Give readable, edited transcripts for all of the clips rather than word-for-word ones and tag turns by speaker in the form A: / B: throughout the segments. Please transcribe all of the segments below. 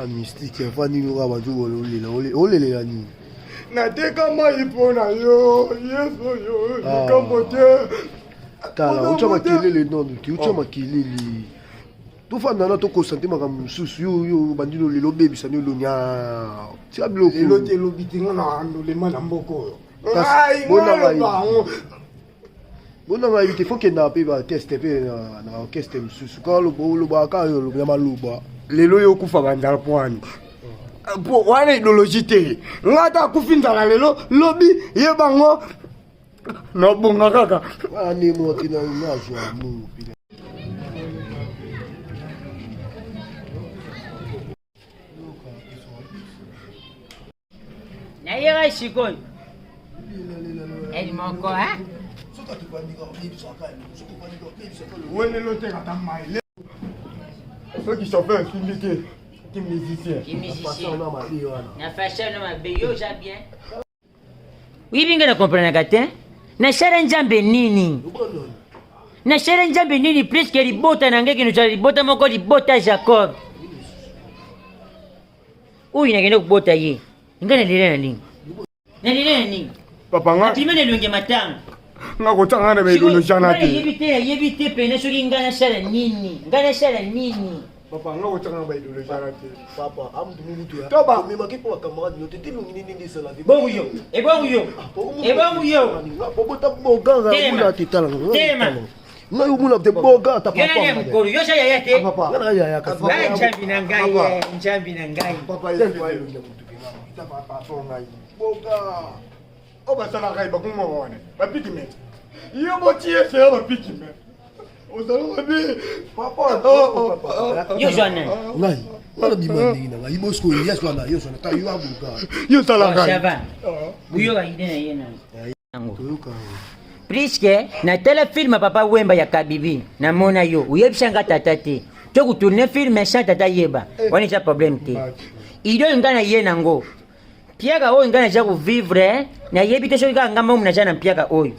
A: Mystique, on
B: nateka mai mpona yo yesu yo likambo te
A: tala ucha makelele nono ti ucha makelele tofanda na tokosante makambo mosusu yo bandino lelo obebisani olonia tia biloko
B: lelo te elobi te nga na andolema na mboka oyo
A: bona ngai bite fo kenda mpe bateste mpe na orchestre mosusu kaka olobaka yo olobi maloba
B: lelo yo okufa banzala pwani po wana idéologie te nga ata akufi nzala lelo lobi ye bango nabonga kaka
A: anemoti nazwa amour
C: nayeba sikoyo elimoko
B: wenelo te kata mai soki chauffeur efindi te qui musicien.
C: Na fashion ma beyo ja bien. Oui binga na comprendre kate. Na shara njambe nini? Na shara njambe nini plus que libota na ngeke no libota moko libota Jacob. Uyi na kendo kubota ye. Ngana lele na nini? Na lele na nini?
B: Papa nga.
C: Atimene longe matanga.
B: Nga kotanga na beyo no jana te.
C: Yebite pene soki ngana shara nini? Ngana shara nini?
B: Papa nga kotanga ba idole jana te.
A: Papa amdu mutu ya.
B: Toba
A: mais ma kipo camarade no te tilungi nini sala vi.
C: Bongo yo. E bongo yo. E bongo yo.
A: Bobo ta boga muna titala.
C: Tema.
A: Nga yo muna te boga ta papa.
C: Yo na mkoro yo sha yaya te.
A: Papa. Nga yaya ka.
C: Ngai njambi na ngai, njambi na ngai.
B: Papa yesu wa yo mutu ke mama. Ta papa so ngai. Boga. O ba sala ngai ba kuma wane. Ba pikime. Yo botie se ba pikime.
A: Papa,
C: yo Joanne.
A: Ngai, wala bimandi na ngai bosko yes wana yo sona ta yo abuka.
B: Yo sala ngai.
C: Chava. Buyo ga ide na yena. Yango. Priske na telefilm papa Wemba ya Kabibi na mona yo. Uyebishanga tata te. Toku tourner film méchant tata yeba. Wani cha problème te. Ido ngana yena ngo. Piaga oyo ngana ja ku vivre na yebi te shoka ngamba muna jana piaga oyo.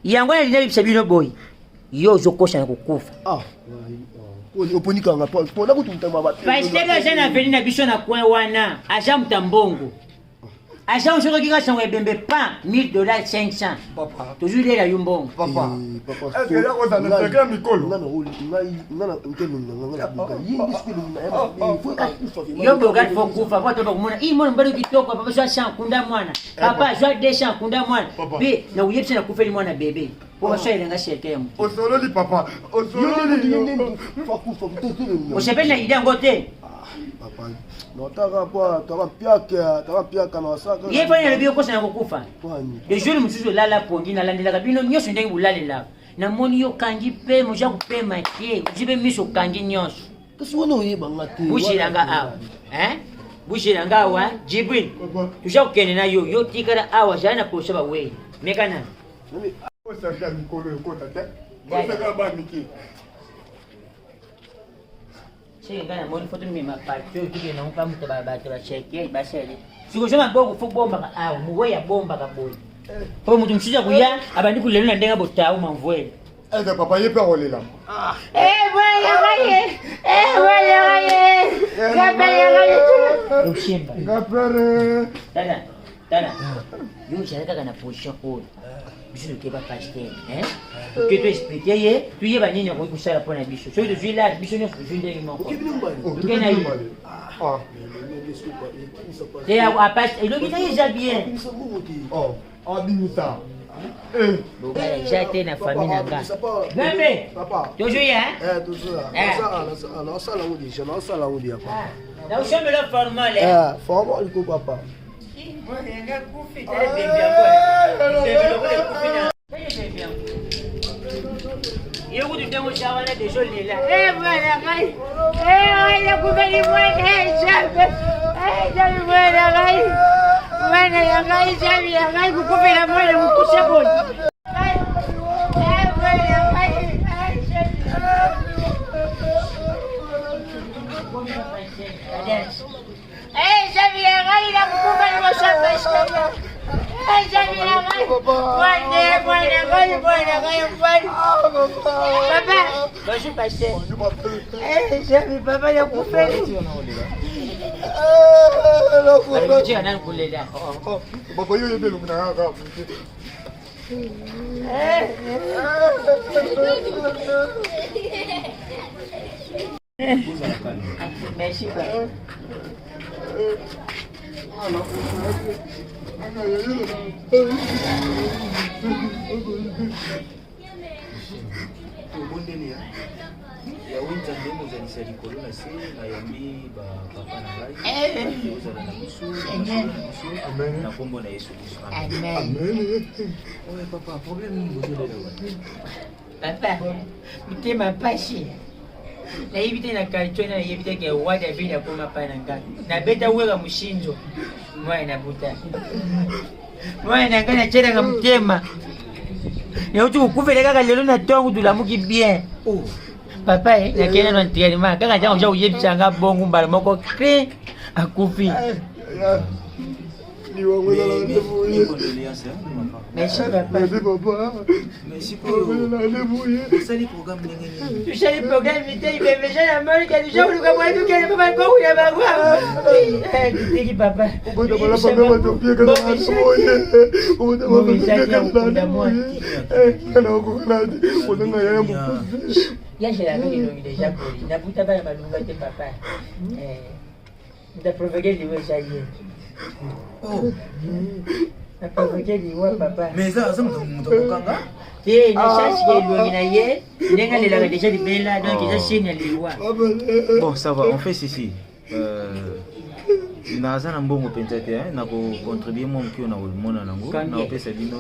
C: Yango na dine bibisa boy. Yo zokosha na kukufa.
A: Oponika nga pona kutumta mabati.
C: Paistega jana veni na biso na coin wana, aja mtambongo. Aja onshoko kika sangwe bembe pa $1000 500.
B: Papa.
C: Toujours là yumbongo.
B: Papa. Est-ce que ya ko za na sekla mikolo?
A: Ngana ntelo ngana buka. Yindi spelo na
C: Yo bogat fo kufa kwa toto kumona. I mona mbalo kitoko papa jwa shan kunda mwana. Papa jwa de shan kunda mwana. Be na uyepse na kufeli mwana bebe. Kwa sha ilenga sheke ya mtu.
B: Osolo li papa. Osolo li.
C: Osepena idea ngote.
A: Papa. Notaka kwa taba piaka na wasaka.
C: Ye fanya lebio kosa na kukufa.
A: Kwani.
C: De jour mususu lala pondi na landela kabino nyoso ndenge bulale la. Na moni yo kangi pe moja kupema ke. Jibe miso kangi nyoso.
A: Kasi wana oyeba ngate.
C: Bushiranga awa. Bushiranga awa Jibril. Tusha kukene na yo tikara awa jana koshaba we. Mekana.
B: Osaka mikolo ekota te. Osaka ba miki.
C: Chega ngana moni foto mimi mapatio kike na umpa mtu baba cheke basele. Siko shoma bogo fu bomba ka awa muwe ya bomba ka boy. Po mtu mshija kuya abandi kulelo na ndenga botau mamvwele.
B: Ede papa ye pe rolela.
C: Gaye. Ushimba.
B: Gapere.
C: Tana. Yo sharaka kana position ko. Biso ke ba pasteur, Que tu expliquer ye, tu ye ba nini ko kusala pona biso. So de villa biso ne fuju ndenge moko. Okena yi.
B: Ah.
C: Et à pasteur, il est déjà bien.
B: Oh, abimisa.
C: Bogala jate na famille na nga. Bembe.
A: Papa.
C: Toujours ya,
A: toujours. Na sala ngudi, na sala ngudi hapa.
C: Na ushambe la formal.
A: Formal ko papa.
C: Eu vou ter um chá de joelho lá. Hey, Javier, Bonjour, pasteur. Jamais papa ya kufeli. Alikuja nani kulela?
B: Baba yo yebelo mna haka.
C: Merci papa.
D: Ya winter ndemo za likolo na se na yambi ba papa na ngai ozala na biso na kombo na Yesu Kristo.
C: Amen.
D: Oye papa, problème ni bozolela
C: Papa, mutema pashi. Na hivi tena kalichona na hivi tena wada bila koma pana ngaka. Na beta wega mushinjo. Mwana na buta. Mwana ngana chera nga mutema. Ya utu ukuvele kaka lelo na tongu tulamuki bien.
D: Oh.
C: Papa na kena no entraînement kaka jango ja uyebisanga bongo mbala moko kre akufi.
B: Ni wangu na rendez-vous.
C: Merci papa.
B: Merci papa.
D: Merci pour
B: rendez-vous.
D: sali programme ngeni.
C: Tu sais le programme vite il fait déjà la mort que déjà le kamwa tu kele papa ko ya bagwa. Tiki papa.
B: Uboda bala papa matopia kana rendez-vous. Uboda bala kana ko kana unanga ya mkuzi.
C: Ya jela ngeli longi déjà koli. Na buta bala malunga te papa. Nda provoquer liwe jaye.
D: Oh.
C: Na provoquer liwe papa.
D: Mais ça muto kokanga?
C: Eh, na chance ke longi na ye. Ndenga lela ka déjà libela donc déjà signe liwa.
D: Bon, ça va, on fait ceci. Naza na mbongo penza te na ko contribuer mon kio na mona nango na opesa bino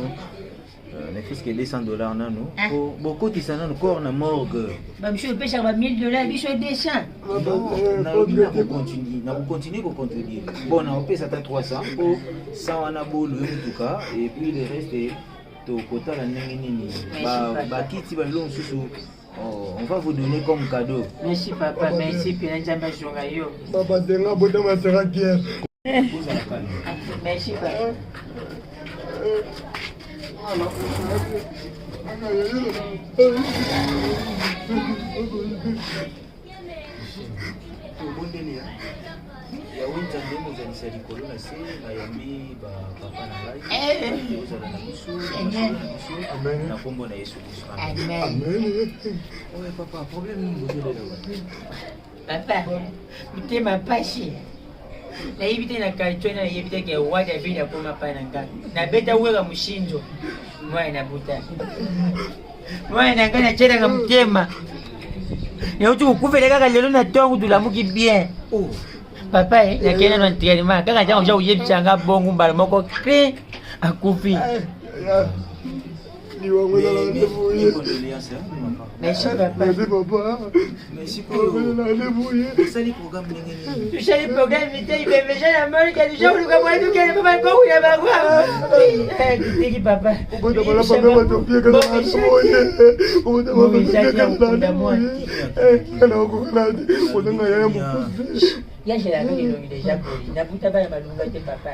D: ne fils que $200 nano pour beaucoup qui s'en encore na morgue.
C: Ba monsieur pesa ba $1000 biso 200.
D: Na lobina ko continuer ko contribuer. Bon, na opesa ta 300 pour 100 wana bolo en tout cas et puis le reste to kota la ndenge nini ba kiti ba long susu. On va vous donner comme cadeau.
C: Merci papa, merci pena njamba jonga yo.
B: Baba denga bota masera kier.
C: Merci papa.
D: Ya winter ndemo za likolo na se na yambi ba papa na ngai ozala na biso na kombo na Yesu Kristo.
C: Amen.
D: Oye papa, problème ni bozolela
C: Papa, mutema pashi. Na hivi tena kalichona na hivi tena wada bila koma pana ngaka. Na beta wega mushinjo. Mwana na buta. Mwana ngana chera nga mutema. Ya utu ukuvele kaka lelo na tongu tulamuki bien.
D: Oh.
C: Papa na kena no entraînement kaka jango ja uyebisanga bongo mbala moko kre akufi.
B: Ni wangu na rendez-vous.
C: Merci papa.
B: Merci papa.
D: Merci pour
B: rendez-vous.
D: sali programme ngeni.
C: Tu sais le programme vite il fait déjà la mort que déjà le kamwa tu kele papa ko ya bagwa. Tiki papa.
B: Uboda bala papa matopia kana rendez-vous. Uboda bala kana rendez-vous. Kana ko kana unanga ya mkuzi.
C: Ya jela ngeli longi déjà koli. Na buta bala malunga te papa.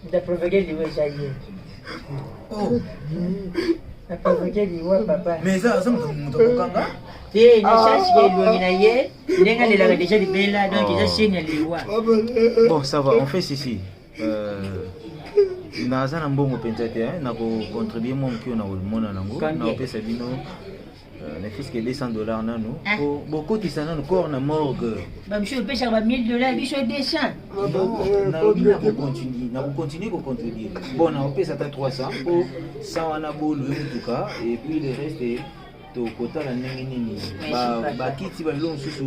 C: Nda provoquer liwe jaye.
D: Oh.
C: Na provoquer liwe papa.
D: Mais ça muto kokanga?
C: Eh, na chance ke longi na ye. Ndenga lela ka déjà libela donc déjà signe liwa.
D: Bon, ça va, on fait ceci. Naza na mbongo penza te na ko contribuer mon kio na mona nango na opesa bino ne fils que $200 nano pour beaucoup qui s'en encore na morgue.
C: Ba monsieur pesa ba $1000 biso 200.
D: Na lobina ko continuer ko contribuer. Bon, na opesa ta 300 pour 100 wana bolo en tout cas et puis le reste to kota la ndenge nini ba kiti ba long susu.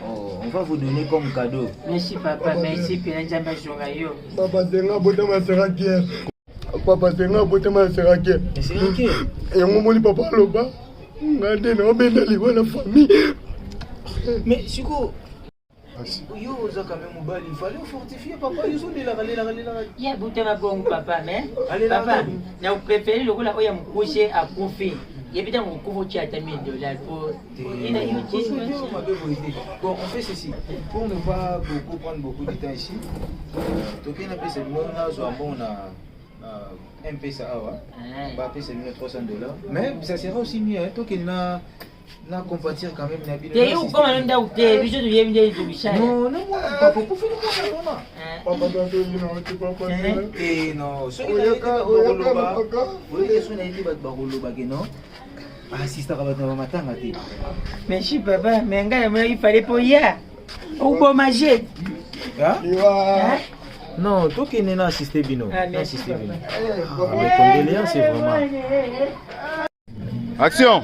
D: On va vous donner comme cadeau.
C: Merci papa, merci pena njamba jonga yo.
B: Baba denga bota masera kier. Papa denga bota masera kier.
D: C'est OK.
B: Et on moli papa loba. Ngande na obenda liwa la famille.
D: Mais Siko, yo oza quand même mobile, il fallait fortifier papa, yo de la.
C: Ya butema bongo papa, mais
D: Allez,
C: papa,
D: là,
C: na préféré le kola oya mkushe akufi. Yebita mkufu cha $1000 pour ina yo
D: Bon, on fait ceci. Pour ne pas prendre beaucoup de temps ici, toqué na pesa non na zo ambona M-Pesa awa. Bah appeler c'est $300. Mais ça sera aussi mieux hein, toi qu'il n'a compatir quand même na bino.
C: Te ou comment nda ou te biso tu yemi de bisha.
D: Non, non, papa pour finir comment?
B: Papa doit te dire non, tu peux pas dire.
D: Eh non, so il a été bakoloba. Oui, les sons a été bakoloba que non. Assistant à votre matin à ti.
C: Mais si papa, mais nga il fallait pour hier. Ou bon manger.
D: Hein? Non, toi qui n'est pas assisté bino. Assisté bino. Les condoléances c'est vraiment.
E: Action.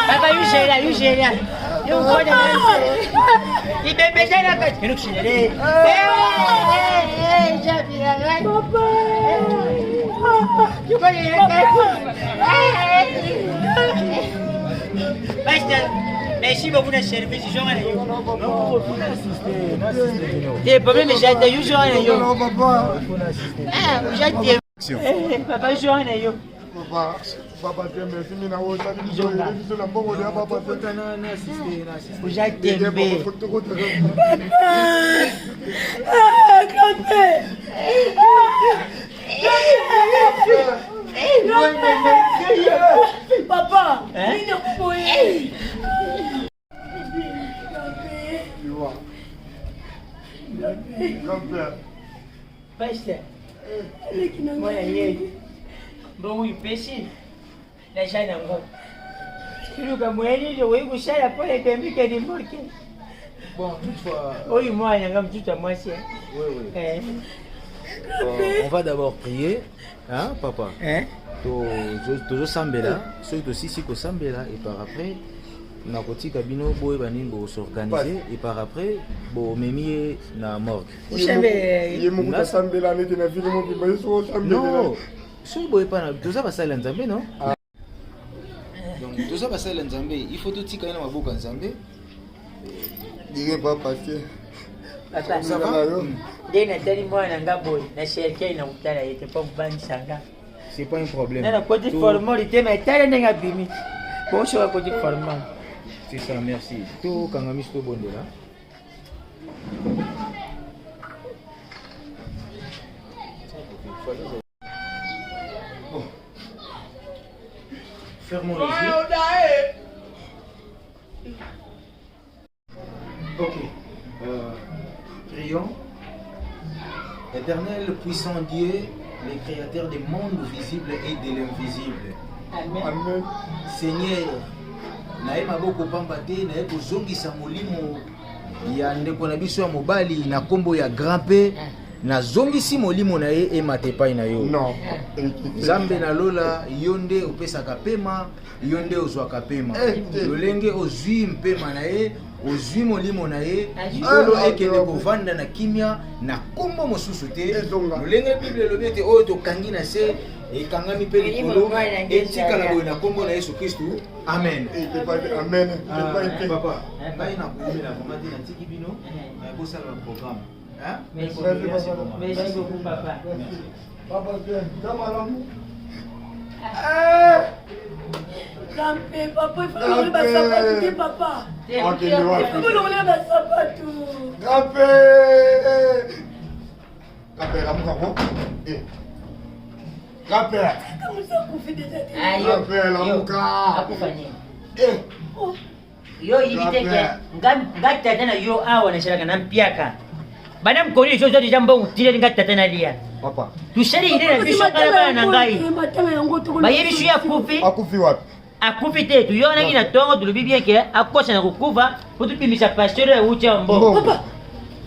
C: Papa, you you go there. Il me met la tête. Il nous chie. Papa. You go there. Merci beaucoup de service. Je vais les problèmes, j'ai eu jour à
B: Non, papa.
C: j'ai papa, jour à
B: Papa, papa, merci, mais non, ça dit que je la bonne de papa.
C: J'ai tembe.
F: Papa, il ne peut
C: Pastor. Moi, bon, il pêche. La chaîne en gros. Tu comme moi, il dit, oui, vous savez, pour les pays qui est marqué.
D: Bon, toutefois.
C: Oui, moi, il y a comme tout à moi, c'est.
D: Oui. On va d'abord prier, hein, papa. Toujours sambela, ceux aussi si que sambela et par après. Na koti kabino boy banin bo s'organiser et par après bo memi na morgue.
C: Vous savez,
B: il mon sambela n'était na film qui va se sambela.
D: Non. Ce boy pas tout ça va ça l'enzambe non? Donc tout ça va ça l'enzambe, il faut tout tika na maboka nzambe.
B: Dire pas passer.
C: Papa,
B: Ça va?
C: dès Nathalie moi na ngaboy, na chercher na utala yete pour ban sanga.
D: C'est pas un problème.
C: Na côté formalité mais tala nga bimi. Bon sur côté formal.
D: C'est ça, merci. Tout quand on a mis ce bon là. Fermons les yeux. Ok. Prions. Éternel, puissant Dieu, le créateur des mondes visibles et de l'invisible.
B: Amen.
D: Seigneur, naye maboko pamba te naye kozongisa molimo ya ndeko na biso ya mobali na kombo ya grand P nazongisi molimo na ye emata epai na yo.
B: Non.
D: Nzambe na lola yo nde opesaka pema, yo nde ozwaka pema. Lolenge ozwi mpema na ye, ozwi molimo na ye, likolo ekende kovanda na kimia na kombo mosusu te. Lolenge Bible elobi ete oyo tokangi na se ekangami mpe likolo etikala boye na kombo na Yesu Kristu. Amen.
B: Amen.
D: Papa, ngai nakomela vraiment te natiki bino bosala ba programme.
C: Merci beaucoup, papa.
B: Papa,
F: Papa, il faut le mettre papa. Il faut le mettre
C: Yo iliteke ngata tena yo awa na shiraka na mpiaka. Bana mkoni hizo zote jambo utile ngata tena lia.
B: Papa.
C: Tushari ile na bisho kala na ngai. Bayebi shu ya kufi.
B: Akufi wapi?
C: Akufi te tu yo na kina tongo tulubi bien ke akosa na kukuva putu pimisha pasteur ya ucha mbo.
F: Papa.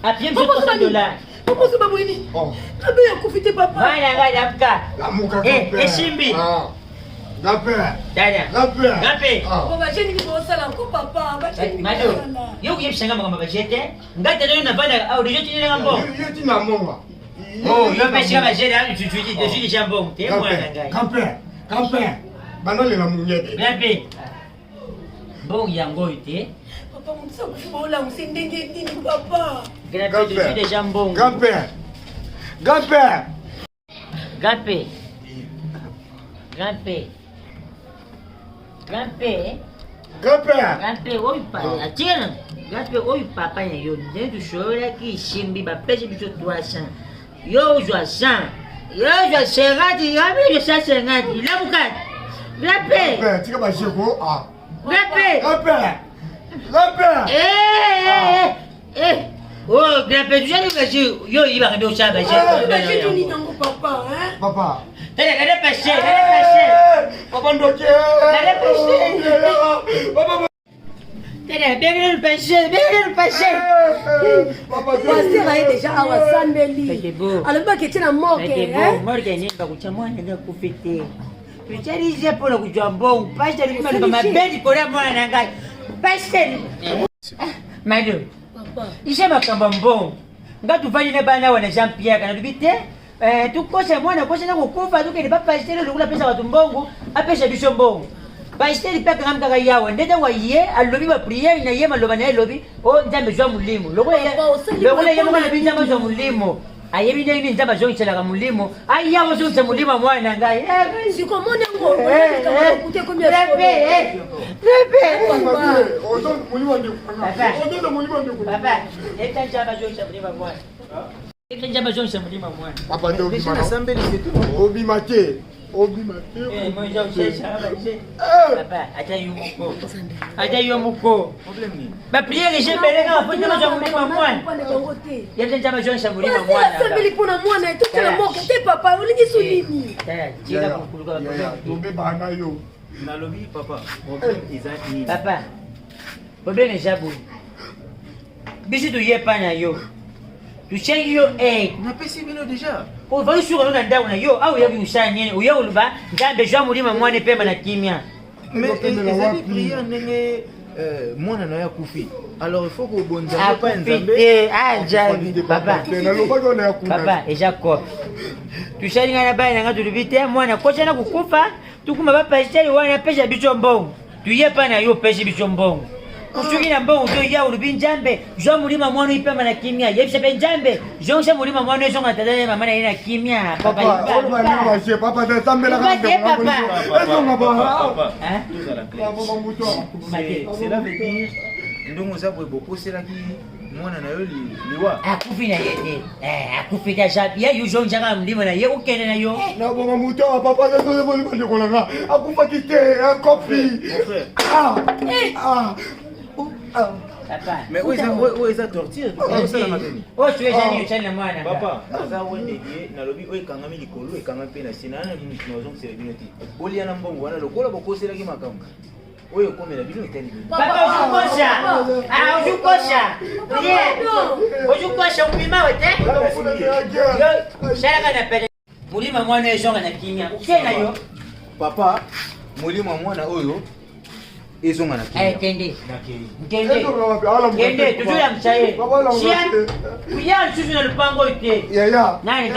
C: Apiem $100.
F: Papa c'est pas boni.
B: Oh.
F: Abe ya kufite papa.
C: Bana ngai dafka.
B: La muka kape.
C: Eshimbi.
B: Gape.
C: Dada. Gape.
F: Papa jeni ni bosala ko papa.
C: Mado. Yo kuyebishanga makamba bajete. Ngata tena na bana au dijo tini ngambo.
B: Yo tina monga.
C: Oh, yo peshika bajete ali tutuiti desudi jambo. Te mwana ngai.
B: Gape. Bana le na munyete.
C: Gape. Bon yango ite.
F: Papa mutsa kufola msendenge nini papa.
C: Gape desudi jambo.
B: Gape. Grand-père.
C: Grand-père. Grand-père. Grand-père.
B: Grand-père.
C: Grand-père, oyo papa. Atiena. Grand-père, oyo papa na yo. Ndendu shola ki shimbi ba pese biso 300. Yo ozwa 100. Yo ozwa 50. Yo ozwa 50. Labukati. Grand-père.
B: Grand-père, tika ba jeko. Ah.
C: Grand-père.
B: Grand-père. Grand-père.
C: Oh, grand-père, tu sais que yo il va remettre ça,
F: J'ai tout dit dans mon papa, hein.
B: Papa.
C: Allez pêcher.
B: Papa ndoke.
C: Allez pêcher.
B: Papa.
C: Allez, le pêcher.
B: Papa.
F: Pasteur a déjà à Wassambeli.
C: C'est beau.
F: Alors, pas que tu n'as mort, hein.
C: Morgan n'est pas kucha mwana ndio kufite. Tuchalize pole kujua mbongo. Pastor alikuwa ni mama bedi kwa mwana na ngai. Pastor. Mado.
F: Papa.
C: Ishe makamba mbongo. Ngatufanye ne bana wana Jean Pierre kana dubite. Tukosha mwana kosha na kukufa tukende papa Pastor lokula pesa watu mbongo, apesha bisho mbongo. Pastor peka ngamka ga yawe ndete wa ye alobi ba priere na ye maloba na lobi o nzambe jwa mulimo. Lokule ye mwana binja mwa mulimo. Ayebi nini nzamba zonchela ka mulimo. Aya wozoncha mulimo mwana ngai.
F: Si comment on va écouter combien
C: Papa, eta njamba zoncha mulimo mwana. Eta njamba zoncha mulimo mwana.
B: Papa ndio
D: Déjà na sambeli c'est tout.
B: obimate.
C: Moi j'enseigne papa, acha yuko.
D: Problème ni.
C: Ba priere je belenga afonde mazo mulimo mwana. Yete njamba zoncha mulimo mwana.
F: Sambeli kuna mwana tu tena moke te papa ulingi sunini.
C: Tira kukuluka
B: Tobe bana yo.
D: Nalobi papa. Problème exact ni.
C: papa. Problème jabu. Bisi tu yepa na yo. Tu changi yo
D: On a payé bino déjà.
C: O vai shuka na ndawu na yo au yabi ushanye uyo uluba ngambe jwa mulima mwana pema na kimya.
D: Mais ezali prière ndenge mwana na ya kufi. Alors il faut que bonza pas nzambe.
C: Papa. Papa, Jacob. Tu shali ngana bana ngatu lubite mwana kocha na kukufa tukuma papa isteli wana pesha bicho mbongo. Tuyepa na yo pesha bicho mbongo. Kushuki na mbongo to ya ulubi njambe jwa mulima mwana ipema na kimya. Yebisha pe njambe jwa mulima mwana zonga tadane mama na ina kimya. Papa
B: Papa, papa de tambela ka.
D: Papa. Hein? Cela veut dire ndongo za beaucoup c'est là qui mwana na yo liwa.
C: Akufi na yete. Akufi da jabi ya yujo njanga mlima na ye ukene na yo.
B: Na bongo muto papa de so boli manje kolanga. Akufa kite un coffee.
C: Papa.
D: Mais où est ça torture? Ça la mateni.
C: Oh, tu es jani uchana mwana.
D: Papa, ça wende die na lobi oy kangami likolo e kangami pe na sinana ni nozo c'est binoti. Oli ana mbongo wana lokola bokosela ki makambo. Oyo komela bino itali.
C: Papa ujukosha. Ujukosha. Ujukosha umima wete. Yo, shala kana pele. Mulima mwana yeshonga na kimya. Ukena yo.
D: Papa, mulima mwana oyo ezonga na kimya.
C: Tende. Tende, tujula mchaye. Sia, kuya nchusu na lupango ite.
B: Yeah.
C: Nani